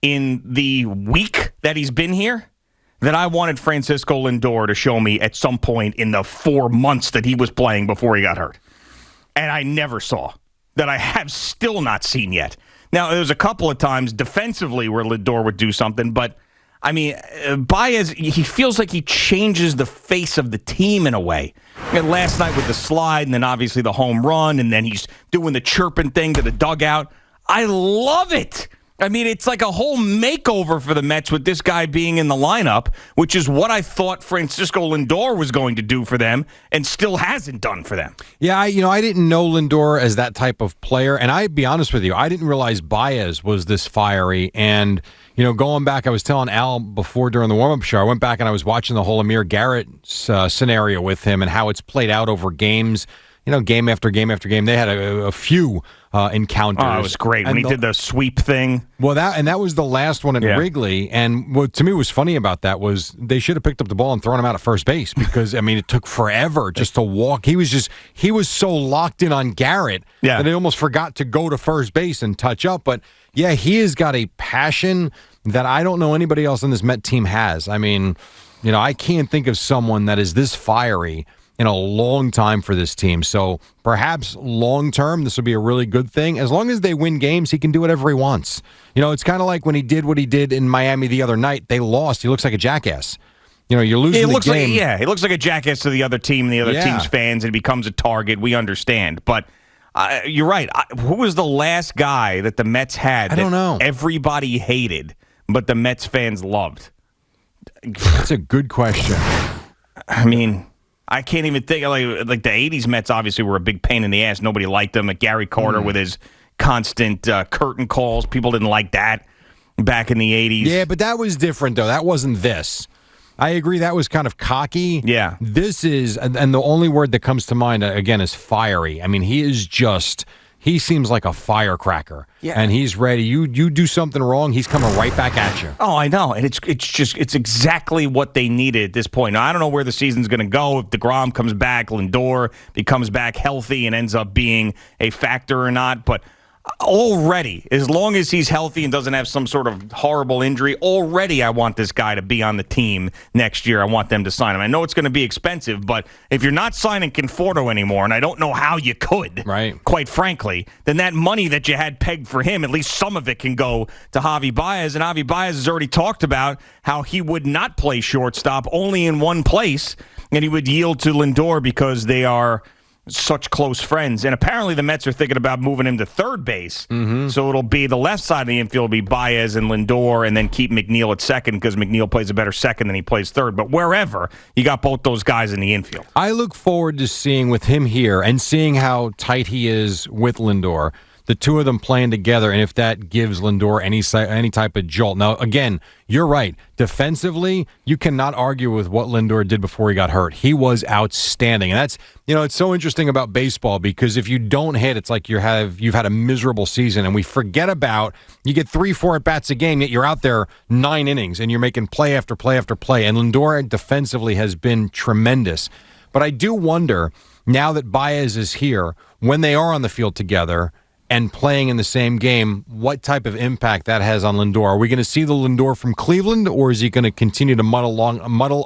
in the week that he's been here that I wanted Francisco Lindor to show me at some point in the 4 months that he was playing before he got hurt. And I never saw, that I have still not seen yet. Now, there was a couple of times defensively where Lindor would do something, but, I mean, Baez, he feels like he changes the face of the team in a way. And last night with the slide and then obviously the home run, and then he's doing the chirping thing to the dugout. I love it. I mean, it's like a whole makeover for the Mets with this guy being in the lineup, which is what I thought Francisco Lindor was going to do for them and still hasn't done for them. Yeah, I didn't know Lindor as that type of player, and I'd be honest with you, I didn't realize Baez was this fiery. And, going back, I was telling Al before during the warm-up show, I went back and I was watching the whole Amir Garrett scenario with him and how it's played out over games. Game after game after game. They had a few encounters. Oh, it was great when he did the sweep thing. Well, that was the last one at Wrigley. And what to me was funny about that was they should have picked up the ball and thrown him out at first base because, it took forever just to walk. He was so locked in on Garrett that he almost forgot to go to first base and touch up. But, yeah, he has got a passion that I don't know anybody else on this Met team has. I can't think of someone that is this fiery in a long time for this team. So perhaps long-term, this will be a really good thing. As long as they win games, he can do whatever he wants. It's kind of like when he did what he did in Miami the other night. They lost. He looks like a jackass. You're losing the game. He looks like a jackass to the other team and the other team's fans, and becomes a target. We understand. But you're right. Who was the last guy that the Mets had I don't know. Everybody hated, but the Mets fans loved? That's a good question. I can't even think. Like the 80s Mets obviously were a big pain in the ass. Nobody liked them. Gary Carter with his constant curtain calls. People didn't like that back in the 80s. Yeah, but that was different, though. That wasn't this. I agree that was kind of cocky. Yeah. This is, and the only word that comes to mind, again, is fiery. He seems like a firecracker. Yeah. And he's ready. You do something wrong, he's coming right back at you. Oh, I know. And it's exactly what they needed at this point. Now, I don't know where the season's going to go. If DeGrom comes back, Lindor becomes back healthy and ends up being a factor or not. But already, as long as he's healthy and doesn't have some sort of horrible injury, already I want this guy to be on the team next year. I want them to sign him. I know it's going to be expensive, but if you're not signing Conforto anymore, and I don't know how you could, right, quite frankly, then that money that you had pegged for him, at least some of it can go to Javi Baez. And Javi Baez has already talked about how he would not play shortstop only in one place, and he would yield to Lindor because they are such close friends. And apparently the Mets are thinking about moving him to third base. Mm-hmm. So it'll be the left side of the infield will be Baez and Lindor, and then keep McNeil at second because McNeil plays a better second than he plays third. But wherever, you got both those guys in the infield. I look forward to seeing with him here and seeing how tight he is with Lindor, the two of them playing together, and if that gives Lindor any type of jolt. Now, again, you're right. Defensively, you cannot argue with what Lindor did before he got hurt. He was outstanding. And that's, it's so interesting about baseball because if you don't hit, it's like you've had a miserable season, and we forget about you get 3-4 at-bats a game, yet you're out there 9 innings, and you're making play after play after play. And Lindor defensively has been tremendous. But I do wonder, now that Baez is here, when they are on the field together and playing in the same game, what type of impact that has on Lindor. Are we going to see the Lindor from Cleveland, or is he going to continue to muddle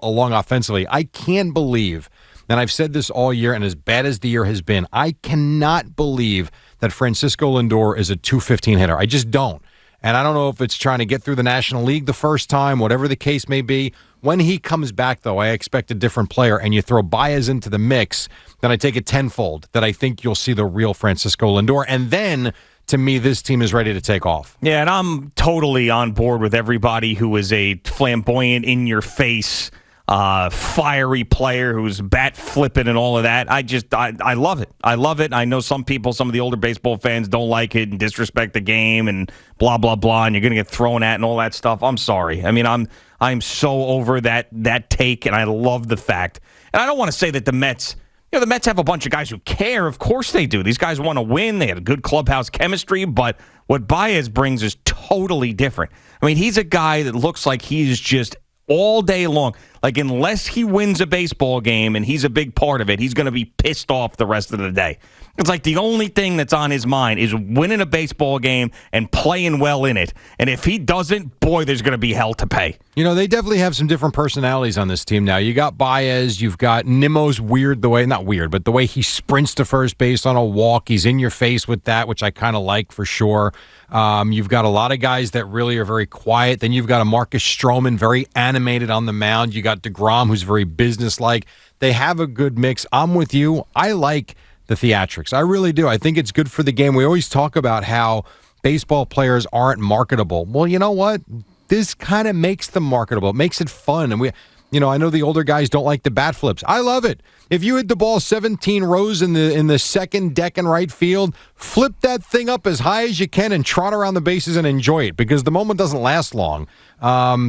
along offensively? I can't believe, and I've said this all year, and as bad as the year has been, I cannot believe that Francisco Lindor is a .215 hitter. I just don't. And I don't know if it's trying to get through the National League the first time, whatever the case may be. When he comes back, though, I expect a different player, and you throw Baez into the mix, then I take it tenfold that I think you'll see the real Francisco Lindor. And then, to me, this team is ready to take off. Yeah, and I'm totally on board with everybody who is a flamboyant, in-your-face, fiery player who's bat flipping and all of that. I love it. I love it. I know some people, some of the older baseball fans don't like it and disrespect the game and blah, blah, blah, and you're going to get thrown at and all that stuff. I'm sorry. I'm so over that take, and I love the fact. And I don't want to say that the Mets have a bunch of guys who care. Of course they do. These guys want to win. They had a good clubhouse chemistry, but what Baez brings is totally different. He's a guy that looks like he's just all day long. Like, unless he wins a baseball game and he's a big part of it, he's going to be pissed off the rest of the day. It's like the only thing that's on his mind is winning a baseball game and playing well in it. And if he doesn't, boy, there's going to be hell to pay. You know, they definitely have some different personalities on this team now. You got Baez, you've got Nimmo's weird the way, not weird, but the way he sprints to first base on a walk. He's in your face with that, which I kind of like for sure. You've got a lot of guys that really are very quiet. Then you've got a Marcus Stroman, very animated on the mound. You got DeGrom, who's very businesslike. They have a good mix. I'm with you. I like the theatrics. I really do. I think it's good for the game. We always talk about how baseball players aren't marketable. Well, you know what? This kind of makes them marketable. It makes it fun. And I know the older guys don't like the bat flips. I love it. If you hit the ball 17 rows in the second deck in right field, flip that thing up as high as you can and trot around the bases and enjoy it, because the moment doesn't last long.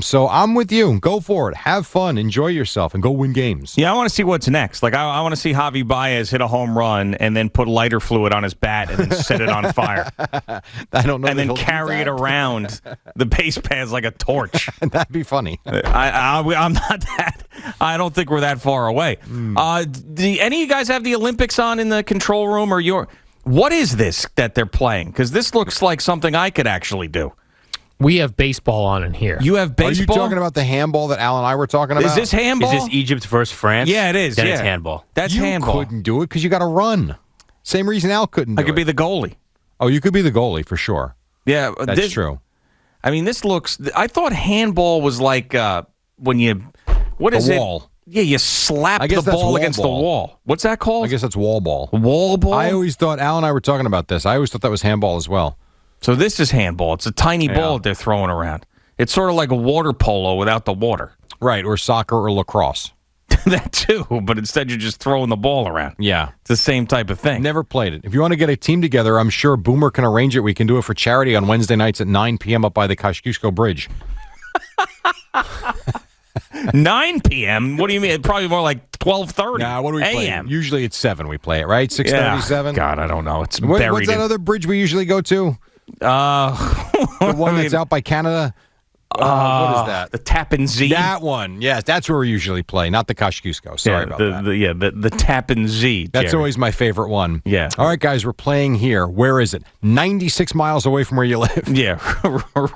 So I'm with you. Go for it. Have fun. Enjoy yourself and go win games. Yeah, I want to see what's next. Like, I want to see Javier Baez hit a home run and then put lighter fluid on his bat and then set it on fire. I don't know. And then carry it around the base paths like a torch. That'd be funny. I'm not that. I don't think we're that far away. Do any of you guys have the Olympics on in the control room, or what is this that they're playing? Because this looks like something I could actually do. We have baseball on in here. You have baseball? Are you talking about the handball that Al and I were talking about? Is this handball? Is this Egypt versus France? Yeah, it is. Then yeah. it's handball. That's you handball. You couldn't do it because you got to run. Same reason Al couldn't do it. I could be the goalie. Oh, you could be the goalie for sure. Yeah. That's true. I mean, this looks... I thought handball was like when you... What is it? A wall. Yeah, you slap the ball against the wall. What's that called? I guess that's wall ball. Wall ball? I always thought, Al and I were talking about this, I always thought that was handball as well. So this is handball. It's a tiny ball that they're throwing around. It's sort of like a water polo without the water. Right, or soccer or lacrosse. That too, but instead you're just throwing the ball around. Yeah. It's the same type of thing. Never played it. If you want to get a team together, I'm sure Boomer can arrange it. We can do it for charity on Wednesday nights at 9 p.m. up by the Kosciuszko Bridge. 9 p.m.? What do you mean? Probably more like 12:30 Nah, what do we play? a.m.? Usually it's 7 we play it, right? 6:37? God, I don't know. It's buried What's that other bridge we usually go to? The one that's out by Canada? What is that? The Tappan Zee. That one. Yes, that's where we usually play, not the Kosciuszko. Sorry about that. The Tappan Zee. That's Jerry. always my favorite one. Yeah. All right, guys, we're playing here. Where is it? 96 miles away from where you live. Yeah,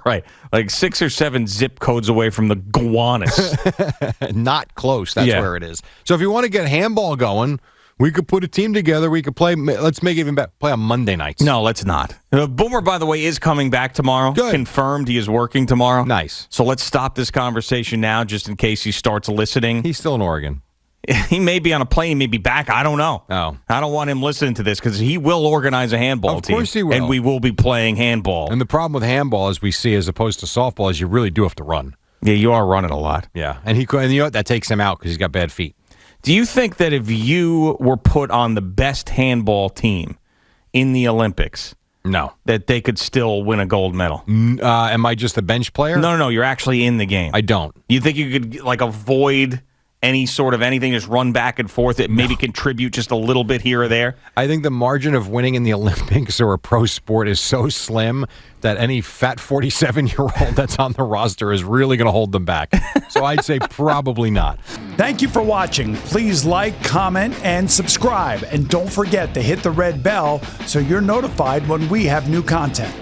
right. Like 6 or 7 zip codes away from the Gowanus. Not close. That's where it is. So if you want to get handball going, we could put a team together. We could play. Let's make it even better. Play on Monday nights. No, let's not. Boomer, by the way, is coming back tomorrow. Good. Confirmed he is working tomorrow. Nice. So let's stop this conversation now just in case he starts listening. He's still in Oregon. He may be on a plane, may be back. I don't know. Oh. I don't want him listening to this because he will organize a handball team. Of course he will. And we will be playing handball. And the problem with handball, as we see, as opposed to softball, is you really do have to run. Yeah, you are running a lot. Yeah. And you know what? That takes him out because he's got bad feet. Do you think that if you were put on the best handball team in the Olympics, No. that they could still win a gold medal? Am I just a bench player? No, you're actually in the game. I don't. You think you could avoid any sort of anything, just run back and forth, that maybe contribute just a little bit here or there? I think the margin of winning in the Olympics or a pro sport is so slim that any fat 47-year-old that's on the roster is really going to hold them back. So I'd say probably not. Thank you for watching. Please like, comment, and subscribe. And don't forget to hit the red bell so you're notified when we have new content.